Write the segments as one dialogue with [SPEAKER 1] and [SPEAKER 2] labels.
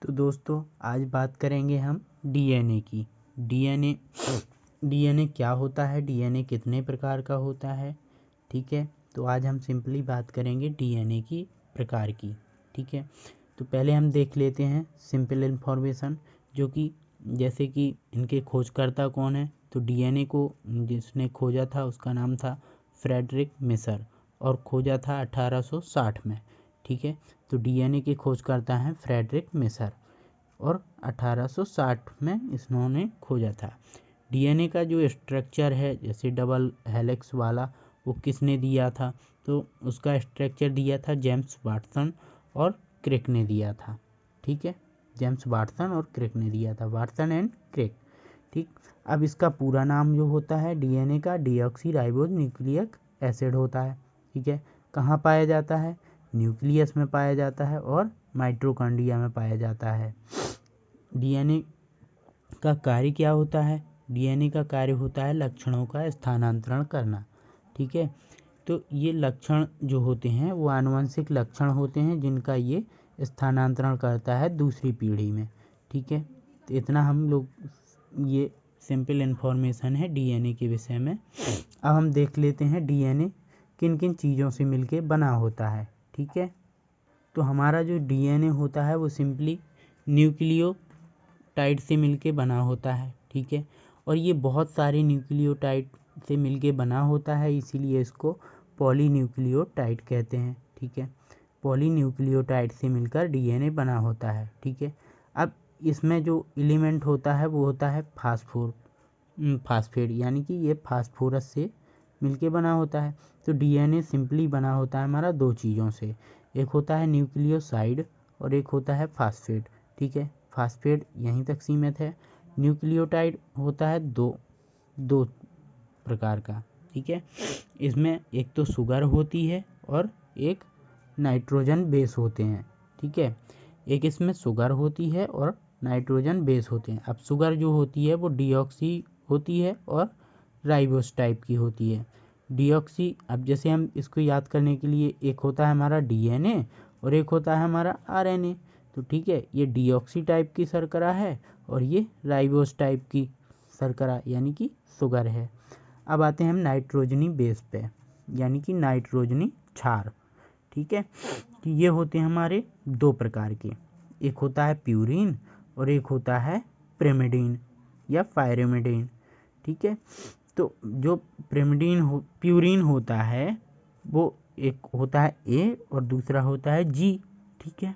[SPEAKER 1] तो दोस्तों आज बात करेंगे हम डीएनए की। डीएनए क्या होता है, डीएनए कितने प्रकार का होता है। ठीक है, तो आज हम सिंपली बात करेंगे डीएनए की प्रकार की। ठीक है, तो पहले हम देख लेते हैं सिंपल इन्फॉर्मेशन, जो कि जैसे कि इनके खोजकर्ता कौन है। तो डीएनए को जिसने खोजा था उसका नाम था फ्रेडरिक मिसर और खोजा था 1860 में। ठीक है, तो डीएनए के खोजकर्ता हैं फ्रेडरिक मिसर और 1860 में इन्होंने खोजा था। डीएनए का जो स्ट्रक्चर है जैसे डबल हेलिक्स वाला, वो किसने दिया था? तो उसका स्ट्रक्चर दिया था जेम्स वाटसन और क्रिक ने दिया था। ठीक है, जेम्स वाटसन और क्रिक ने दिया था, वाटसन एंड क्रिक। ठीक, अब इसका पूरा नाम जो होता है डीएनए का डीऑक्सी राइबोज न्यूक्लिक एसिड होता है। ठीक है, कहाँ पाया जाता है? न्यूक्लियस में पाया जाता है और माइटोकॉन्ड्रिया में पाया जाता है। डीएनए का कार्य क्या होता है? डीएनए का कार्य होता है लक्षणों का स्थानांतरण करना। ठीक है, तो ये लक्षण जो होते हैं वो आनुवंशिक लक्षण होते हैं जिनका ये स्थानांतरण करता है दूसरी पीढ़ी में। ठीक है, तो इतना हम लोग ये सिंपल इन्फॉर्मेशन है डीएनए के विषय में। अब हम देख लेते हैं डीएनए किन किन चीज़ों से मिलके बना होता है। ठीक है, तो हमारा जो डीएनए होता है वो सिंपली न्यूक्लियोटाइड से मिलके बना होता है। ठीक है, और ये बहुत सारे न्यूक्लियोटाइड से मिलके बना होता है, इसीलिए इसको पॉलीन्यूक्लियोटाइड कहते हैं। ठीक है, पॉलीन्यूक्लियोटाइड से मिलकर डीएनए बना होता है। ठीक है, अब इसमें जो एलिमेंट होता है वो होता है फास्फेट, यानी कि ये फास्फोरस से मिलके बना होता है। तो डीएनए सिंपली बना होता है हमारा दो चीज़ों से, एक होता है न्यूक्लियोसाइड और एक होता है फास्फेट। ठीक है, फास्फेट यहीं तक सीमित है। न्यूक्लियोटाइड होता है दो प्रकार का। ठीक है, इसमें एक तो शुगर होती है और एक नाइट्रोजन बेस होते हैं। ठीक है, एक इसमें शुगर होती है और नाइट्रोजन बेस होते हैं। अब शुगर जो होती है वो डीऑक्सी होती है और राइबोस टाइप की होती है। डीऑक्सी, अब जैसे हम इसको याद करने के लिए, एक होता है हमारा डीएनए और एक होता है हमारा आरएनए। तो ठीक है, ये डीऑक्सी टाइप की शर्करा है और ये राइबोस टाइप की शर्करा यानी कि शुगर है। अब आते हैं हम नाइट्रोजनी बेस पे, यानी कि नाइट्रोजनी क्षार। ठीक है, कि ये होते हैं हमारे दो प्रकार के, एक होता है प्यूरिन और एक होता है पिरिमिडीन या पायरिमिडीन। ठीक है, तो जो प्यूरिन होता है वो एक होता है ए और दूसरा होता है जी। ठीक है,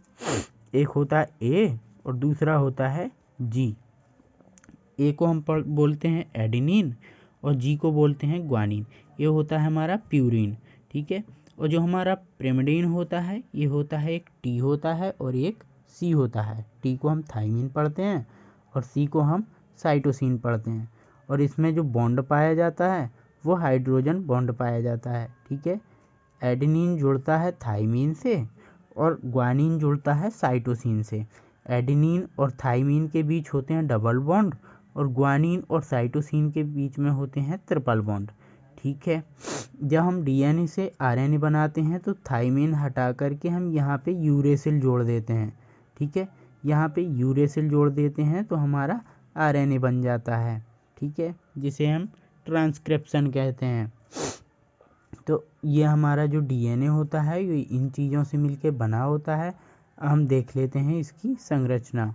[SPEAKER 1] एक होता है ए और दूसरा होता है जी। ए को हम बोलते हैं एडेनिन और जी को बोलते हैं ग्वानिन। ये होता है हमारा प्यूरिन। ठीक है, और जो हमारा पिरिमिडीन होता है ये होता है, एक टी होता है और एक सी होता है। टी को हम थाइमिन पढ़ते हैं और सी को हम साइटोसिन पढ़ते हैं। और इसमें जो बॉन्ड पाया जाता है वो हाइड्रोजन बॉन्ड पाया जाता है। ठीक है, एडेनिन जुड़ता है थाइमिन से और ग्वानिन जुड़ता है साइटोसिन से। एडेनिन और थाइमिन के बीच होते हैं डबल बॉन्ड और ग्वानिन और साइटोसिन के बीच में होते हैं ट्रिपल बॉन्ड। ठीक है, जब हम डीएनए से आरएनए बनाते हैं तो थाइमिन हटा करके हम यहाँ पे यूरेसिल जोड़ देते हैं। ठीक है, यहाँ पे यूरेसिल जोड़ देते हैं तो हमारा आरएनए बन जाता है। ठीक है, जिसे हम ट्रांसक्रिप्शन कहते हैं। तो ये हमारा जो डीएनए होता है ये इन चीज़ों से मिलके बना होता है। हम देख लेते हैं इसकी संरचना।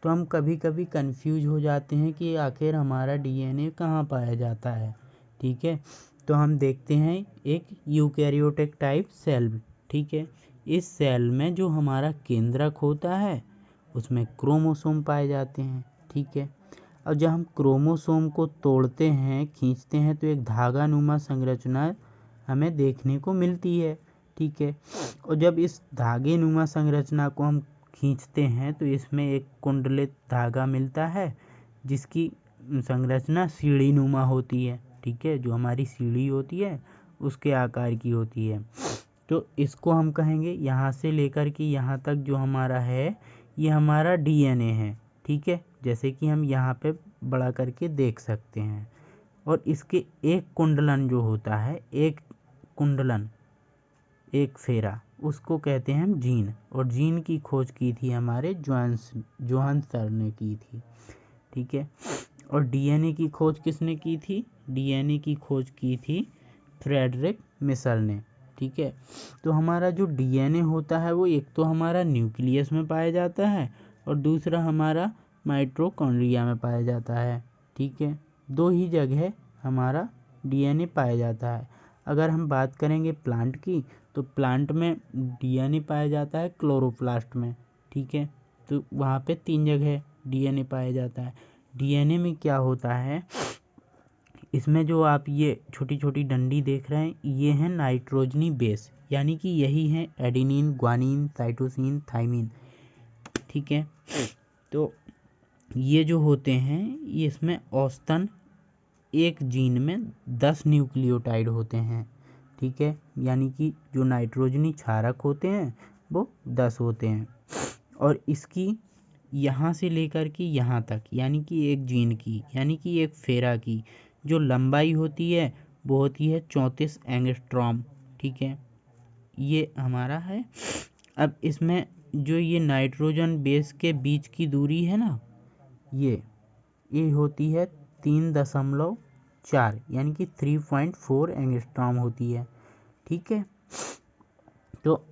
[SPEAKER 1] तो हम कभी कभी कंफ्यूज हो जाते हैं कि आखिर हमारा डीएनए कहाँ पाया जाता है। ठीक है, तो हम देखते हैं एक यूकैरियोटिक टाइप सेल। ठीक है, इस सेल में जो हमारा केंद्रक होता है उसमें क्रोमोसोम पाए जाते हैं। ठीक है, और जब हम क्रोमोसोम को तोड़ते हैं, खींचते हैं, तो एक धागा नुमा संरचना हमें देखने को मिलती है। ठीक है, और जब इस धागे नुमा संरचना को हम खींचते हैं तो इसमें एक कुंडलित धागा मिलता है जिसकी संरचना सीढ़ी नुमा होती है। ठीक है, जो हमारी सीढ़ी होती है उसके आकार की होती है। तो इसको हम कहेंगे यहाँ से लेकर के यहाँ तक जो हमारा है ये हमारा डीएनए है। ठीक है, जैसे कि हम यहाँ पे बड़ा करके देख सकते हैं। और इसके एक कुंडलन जो होता है, एक कुंडलन, एक फेरा, उसको कहते हैं हम जीन। और जीन की खोज की थी हमारे जोहान्सन ने की थी, ठीक है। और डीएनए की खोज किसने की थी? डीएनए की खोज की थी फ्रेडरिक मिशल ने, ठीक है। तो हमारा जो डीएनए होता है वो एक तो हमारा न्यूक्लियस में पाया जाता है और दूसरा हमारा माइटोकॉन्ड्रिया में पाया जाता है, ठीक है। दो ही जगह हमारा डीएनए पाया जाता है। अगर हम बात करेंगे प्लांट की, तो प्लांट में डीएनए पाया जाता है क्लोरोप्लास्ट में, ठीक है। तो वहाँ पे 3 जगह डीएनए पाया जाता है। डीएनए में क्या होता है, इसमें जो आप ये छोटी छोटी डंडी देख रहे हैं, ये है नाइट्रोजनी बेस, यानी कि यही है एडेनिन, ग्वानिन, साइटोसिन, थाइमिन, ठीक है। तो ये जो होते हैं, ये इसमें औसतन एक जीन में 10 न्यूक्लियोटाइड होते हैं, ठीक है। यानी कि जो नाइट्रोजनी क्षारक होते हैं वो 10 होते हैं। और इसकी यहाँ से लेकर के यहाँ तक, यानी कि एक जीन की, यानी कि एक फेरा की जो लंबाई होती है वो होती है 34 एंगस्ट्रॉम, ठीक है। ये हमारा है। अब इसमें जो ये नाइट्रोजन बेस के बीच की दूरी है ना, ये होती है 3.4, यानी कि 3.4 एंगस्ट्रॉम होती है, ठीक है। तो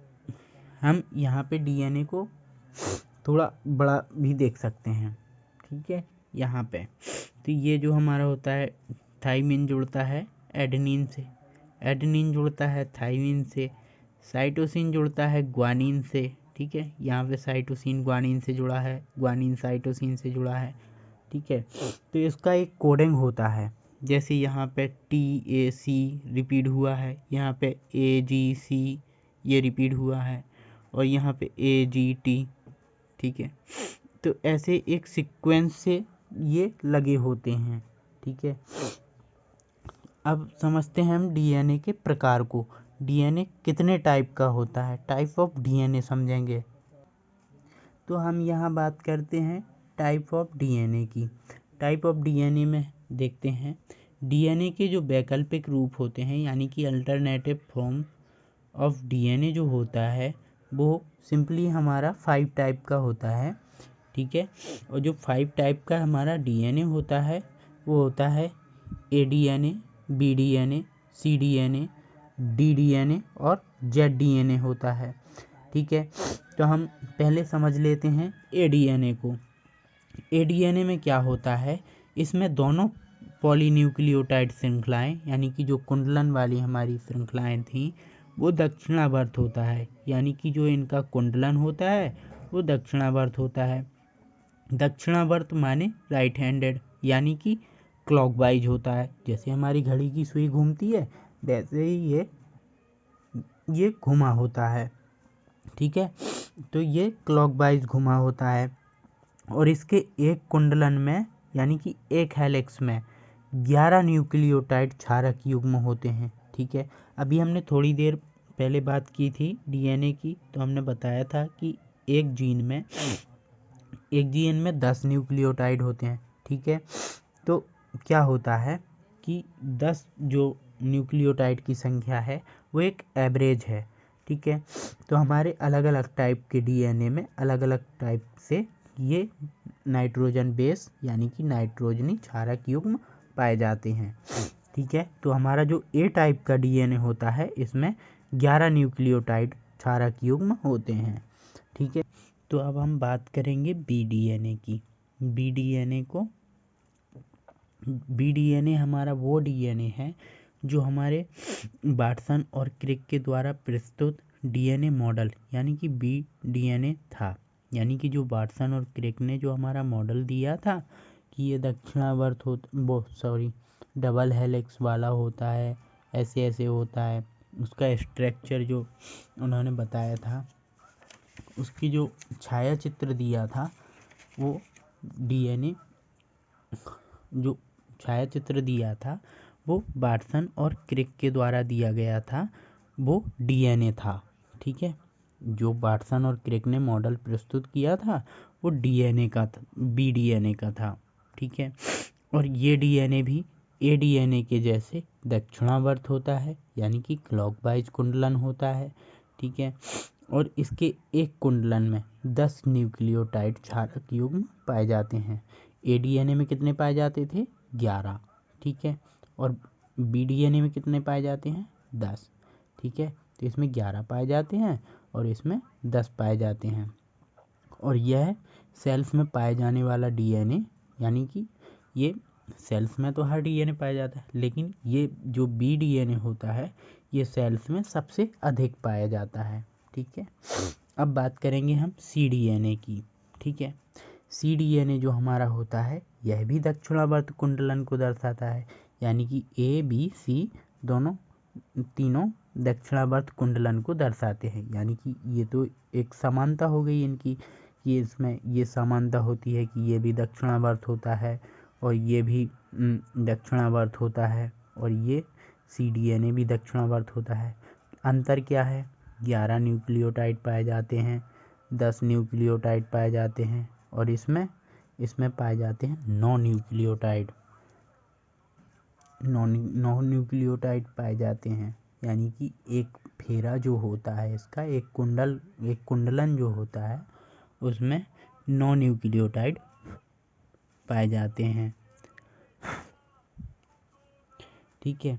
[SPEAKER 1] हम यहाँ पे डीएनए को थोड़ा बड़ा भी देख सकते हैं, ठीक है। यहाँ पे तो ये जो हमारा होता है, थाइमिन जुड़ता है एडेनिन से, एडेनिन जुड़ता है थाइमिन से, साइटोसिन जुड़ता है ग्वानिन से, ठीक है। यहाँ पे साइटोसिन ग्वानिन से जुड़ा है, ग्वानिन साइटोसिन से जुड़ा है, ठीक है। तो इसका एक कोडिंग होता है, जैसे यहाँ पे TAC रिपीट हुआ है, यहाँ पे AGC ये रिपीट हुआ है, और यहाँ पे AGT, ठीक है। तो ऐसे एक सीक्वेंस से ये लगे होते हैं, ठीक है। अब समझते हैं हम डीएनए के प्रकार को। डीएनए कितने टाइप का होता है, टाइप ऑफ डीएनए समझेंगे। तो हम यहाँ बात करते हैं टाइप ऑफ डीएनए की। टाइप ऑफ डीएनए में देखते हैं डीएनए के जो वैकल्पिक रूप होते हैं, यानी कि अल्टरनेटिव फॉर्म ऑफ डीएनए जो होता है वो सिंपली हमारा 5 टाइप का होता है, ठीक है। और जो 5 टाइप का हमारा डीएनए होता है वो होता है ADNA, BDNA, CDNA, DDNA और ZDNA होता है, ठीक है। तो हम पहले समझ लेते हैं ADNA को। ADNA में क्या होता है, इसमें दोनों पॉलीन्यूक्लियोटाइड श्रृंखलाएं, यानी कि जो कुंडलन वाली हमारी श्रृंखलाएं थी वो दक्षिणावर्त होता है, यानी कि जो इनका कुंडलन होता है वो दक्षिणावर्त होता है। दक्षिणावर्त माने राइट हैंडेड, यानी कि क्लॉकवाइज होता है। जैसे हमारी घड़ी की सुई घूमती है वैसे ही ये घुमा होता है, ठीक है। तो ये क्लॉकवाइज घुमा होता है। और इसके एक कुंडलन में, यानी कि एक हेलिक्स में 11 न्यूक्लियोटाइड क्षारक युग्म होते हैं, ठीक है। अभी हमने थोड़ी देर पहले बात की थी डीएनए की, तो हमने बताया था कि एक जीन में 10 न्यूक्लियोटाइड होते हैं, ठीक है। तो क्या होता है कि 10 जो न्यूक्लियोटाइड की संख्या है वो एक एवरेज है, ठीक है। तो हमारे अलग अलग टाइप के डीएनए में अलग अलग टाइप से ये नाइट्रोजन बेस, यानी कि नाइट्रोजनी क्षारक युग्म पाए जाते हैं, ठीक है। तो हमारा जो ए टाइप का डीएनए होता है इसमें 11 न्यूक्लियोटाइड क्षारक युग्म होते हैं, ठीक है। तो अब हम बात करेंगे बीडीएनए की। बीडीएनए हमारा वो डीएनए है जो हमारे वाटसन और क्रिक के द्वारा प्रस्तुत डीएनए मॉडल, यानी कि बीडीएनए था। यानी कि जो वाटसन और क्रिक ने जो हमारा मॉडल दिया था कि ये दक्षिणावर्त डबल हेलिक्स वाला होता है, ऐसे ऐसे होता है, उसका स्ट्रक्चर जो उन्होंने बताया था, उसकी जो छाया चित्र दिया था वो डीएनए जो छाया चित्र दिया था वो वाटसन और क्रिक के द्वारा दिया गया था, वो डीएनए था, ठीक है। जो वाटसन और क्रिक ने मॉडल प्रस्तुत किया था वो डीएनए का था, बीडीएनए का था, ठीक है। और ये डीएनए भी एडीएनए के जैसे दक्षिणावर्त होता है, यानी कि क्लॉकवाइज कुंडलन होता है, ठीक है। और इसके एक कुंडलन में 10 न्यूक्लियोटाइड क्षारक युग्म पाए जाते हैं। एडीएनए में कितने पाए जाते थे? 11, ठीक है। और बीडीएनए में कितने पाए जाते हैं? 10, ठीक है। तो इसमें 11 पाए जाते हैं और इसमें 10 पाए जाते हैं। और यह सेल्स में पाए जाने वाला डीएनए, यानी कि ये सेल्स में तो हर डीएनए पाया जाता है, लेकिन ये जो बी डीएनए होता है ये सेल्स में सबसे अधिक पाया जाता है, ठीक है। अब बात करेंगे हम सी डीएनए की, ठीक है। सी डीएनए जो हमारा होता है यह भी दक्षिणावर्त कुंडलन को दर्शाता है, यानी कि ए बी सी तीनों दक्षिणावर्त कुंडलन को दर्शाते हैं। यानी कि ये तो एक समानता हो गई इनकी, ये इसमें ये समानता होती है कि ये भी दक्षिणावर्त होता है और ये भी दक्षिणावर्त होता है और ये सी डीएनए भी दक्षिणावर्त होता है। अंतर क्या है? 11 न्यूक्लियोटाइड पाए जाते हैं, 10 न्यूक्लियोटाइड पाए जाते हैं और इसमें पाए जाते हैं 9 न्यूक्लियोटाइड। 9 न्यूक्लियोटाइड पाए जाते हैं, यानी कि एक फेरा जो होता है इसका, एक कुंडलन जो होता है उसमें 9 न्यूक्लियोटाइड पाए जाते हैं, ठीक है।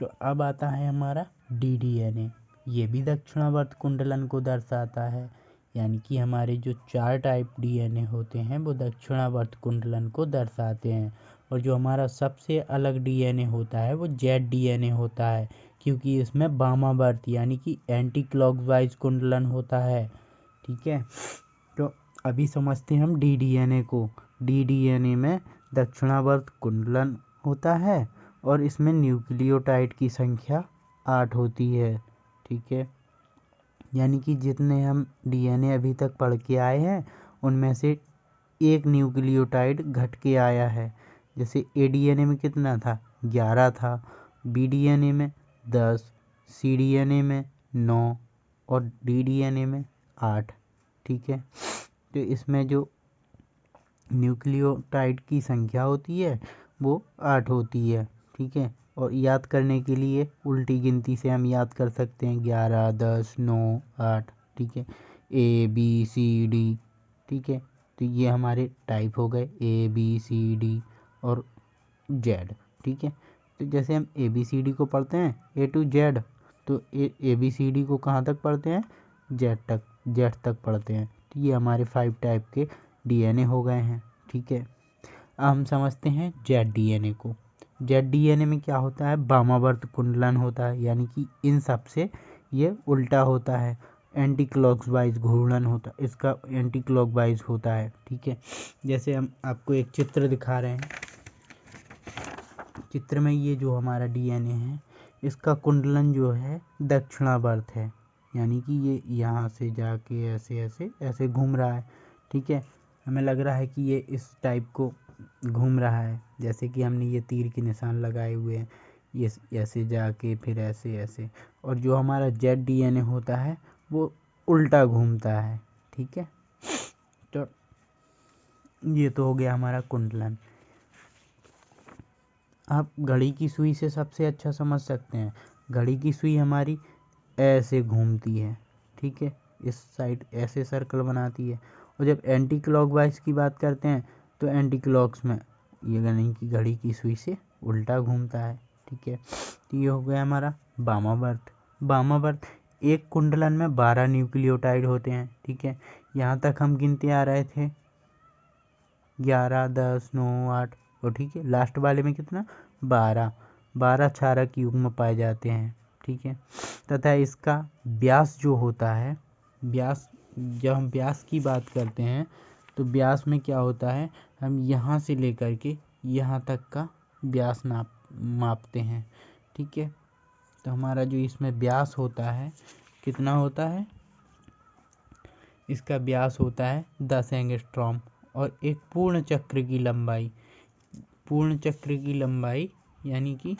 [SPEAKER 1] तो अब आता है हमारा डी डीएनए। ये भी दक्षिणावर्त कुंडलन को दर्शाता है, यानी कि हमारे जो 4 टाइप डीएनए होते हैं वो दक्षिणावर्त कुंडलन को दर्शाते हैं। और जो हमारा सबसे अलग डीएनए होता है वो जेड डीएनए होता है, क्योंकि इसमें वामावर्त यानी कि एंटी क्लॉकवाइज कुंडलन होता है, ठीक है। तो अभी समझते हैं हम डी डीएनए को। डी डीएनए में दक्षिणावर्त कुंडलन होता है और इसमें न्यूक्लियोटाइड की संख्या 8 होती है, ठीक है। यानी कि जितने हम डीएनए अभी तक पढ़ के आए हैं उनमें से एक न्यूक्लियोटाइड घट के आया है। जैसे एडीएनए में कितना था? 11 था, बीडीएनए में 10, सीडीएनए में 9 और डीडीएनए में 8, ठीक है। तो इसमें जो न्यूक्लियोटाइड की संख्या होती है वो 8 होती है, ठीक है। और याद करने के लिए उल्टी गिनती से हम याद कर सकते हैं 11, 10, 9, 8, ठीक है। ए बी सी डी, ठीक है। तो ये हमारे टाइप हो गए ए बी सी डी और जेड, ठीक है। तो जैसे हम ए बी सी डी को पढ़ते हैं ए टू जेड, तो ए बी सी डी को कहाँ तक पढ़ते हैं? जेड तक पढ़ते हैं। तो ये हमारे 5 टाइप के डीएनए हो गए हैं, ठीक है। अब हम समझते हैं जेड डीएनए को। जेड डीएनए में क्या होता है? वामावर्त कुंडलन होता है, यानी कि इन सब से ये उल्टा होता है, एंटी क्लॉकवाइज घूर्णन होता है, इसका एंटी क्लॉकवाइज होता है, ठीक है। जैसे हम आपको एक चित्र दिखा रहे हैं, चित्र में ये जो हमारा डीएनए है इसका कुंडलन जो है दक्षिणावर्त है, यानी कि ये यहाँ से जाके ऐसे ऐसे ऐसे घूम रहा है, ठीक है। हमें लग रहा है कि ये इस टाइप को घूम रहा है, जैसे कि हमने ये तीर के निशान लगाए हुए हैं, ये ऐसे जाके फिर ऐसे ऐसे। और जो हमारा जेड डीएनए होता है वो उल्टा घूमता है, ठीक है। तो ये तो हो गया हमारा कुंडलन। आप घड़ी की सुई से सबसे अच्छा समझ सकते हैं। घड़ी की सुई हमारी ऐसे घूमती है, ठीक है, इस साइड ऐसे सर्कल बनाती है। और जब एंटी क्लॉकवाइज की बात करते हैं तो एंटी क्लॉक्स में ये नहीं कि घड़ी की सुई से उल्टा घूमता है, ठीक है। तो ये हो गया हमारा वामावर्त। वामावर्त एक कुंडलन में 12 न्यूक्लियोटाइड होते हैं, ठीक है। यहाँ तक हम गिनते आ रहे थे 11, 10, 9, 8 और ठीक है, लास्ट वाले में कितना? 12 क्षारक युग्म पाए जाते हैं, ठीक है। तथा इसका व्यास जो होता है, व्यास, जब हम व्यास की बात करते हैं तो व्यास में क्या होता है? हम यहाँ से लेकर के यहाँ तक का व्यास मापते हैं, ठीक है। तो हमारा जो इसमें व्यास होता है कितना होता है? इसका व्यास होता है 10 एंगस्ट्रॉम। और एक पूर्ण चक्र की लंबाई यानी कि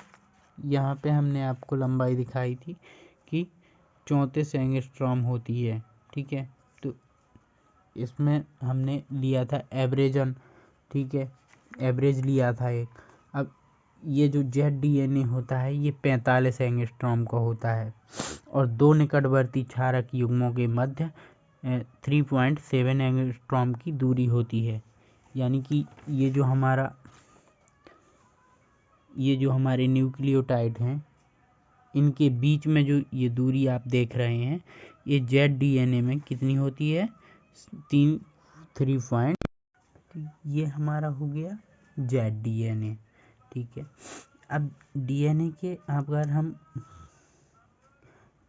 [SPEAKER 1] यहाँ पे हमने आपको लंबाई दिखाई थी कि 34 एंगस्ट्रॉम होती है, ठीक है। तो इसमें हमने लिया था एवरेजन, ठीक है, एवरेज लिया था एक। अब ये जो ZDNA होता है ये 45 एंगस्ट्रॉम का होता है और दो निकटवर्ती क्षारक युग्मों के मध्य 3.7 एंगस्ट्रॉम की दूरी होती है। यानी कि ये जो हमारे न्यूक्लियोटाइड हैं इनके बीच में जो ये दूरी आप देख रहे हैं ये ZDNA में कितनी होती है 3 ये हमारा हो गया ZDNA। ठीक है, अब DNA के अगर हम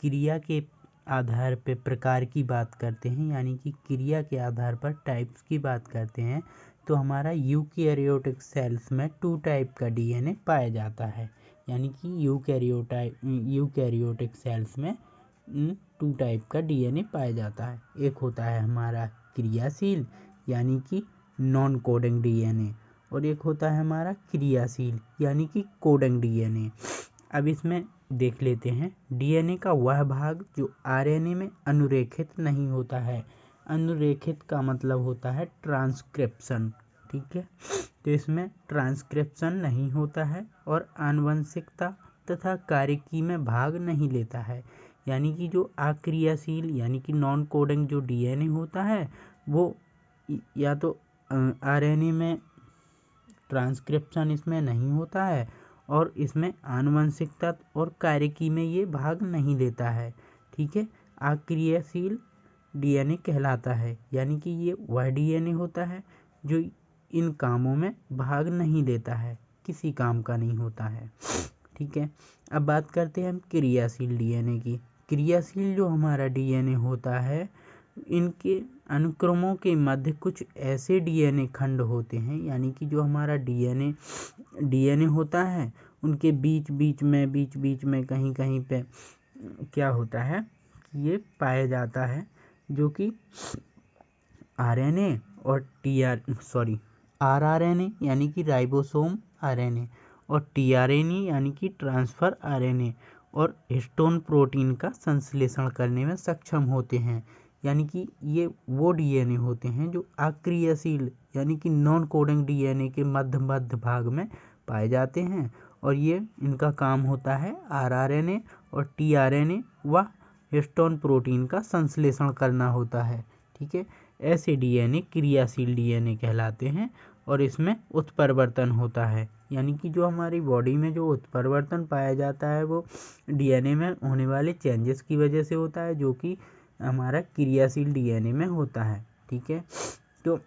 [SPEAKER 1] क्रिया के आधार पे प्रकार की बात करते हैं यानी कि क्रिया के आधार पर टाइप्स की बात करते हैं तो हमारा यूकैरियोटिक सेल्स में 2 टाइप का DNA पाया जाता है। यानी कि यूकैरियोटिक सेल्स में 2 टाइप का DNA पाया जाता है। एक होता है हमारा क्रियाशील यानी कि नॉन कोडिंग DNA और एक होता है हमारा क्रियाशील यानी कि कोडिंग DNA। अब इसमें देख लेते हैं DNA का वह भाग जो RNA में अनुरेखित नहीं होता है। अनुरेखित का मतलब होता है ट्रांसक्रिप्शन। ठीक है, तो इसमें ट्रांसक्रिप्शन नहीं होता है और आनुवंशिकता तथा कार्यकी में भाग नहीं लेता है। यानी कि जो अक्रियाशील यानी कि नॉन कोडिंग जो DNA होता है वो या तो RNA में ट्रांसक्रिप्शन इसमें नहीं होता है और इसमें आनुवंशिकता और कार्यकी में ये भाग नहीं लेता है। ठीक है, अक्रियाशील DNA कहलाता है। यानी कि ये वह DNA होता है जो इन कामों में भाग नहीं लेता है, किसी काम का नहीं होता है। ठीक है, अब बात करते हैं हम क्रियाशील DNA की। क्रियाशील जो हमारा DNA होता है इनके अनुक्रमों के मध्य कुछ ऐसे DNA खंड होते हैं यानी कि जो हमारा DNA होता है उनके बीच बीच में कहीं कहीं पे क्या होता है ये पाया जाता है जो कि RNA और rRNA यानी कि राइबोसोम RNA और tRNA यानी कि ट्रांसफर RNA और हिस्टोन प्रोटीन का संश्लेषण करने में सक्षम होते हैं। यानी कि ये वो DNA होते हैं जो अक्रियाशील यानी कि नॉन कोडिंग DNA के मध्य भाग में पाए जाते हैं और ये इनका काम होता है rRNA और tRNA व हिस्टोन प्रोटीन का संश्लेषण करना होता है। ठीक है, ऐसे DNA क्रियाशील DNA कहलाते हैं और इसमें उत्परिवर्तन होता है। यानी कि जो हमारी बॉडी में जो उत्परिवर्तन पाया जाता है वो DNA में होने वाले चेंजेस की वजह से होता है जो कि हमारा क्रियाशील DNA में होता है। ठीक है, तो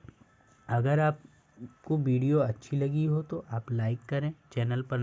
[SPEAKER 1] अगर आपको वीडियो अच्छी लगी हो तो आप लाइक करें, चैनल पर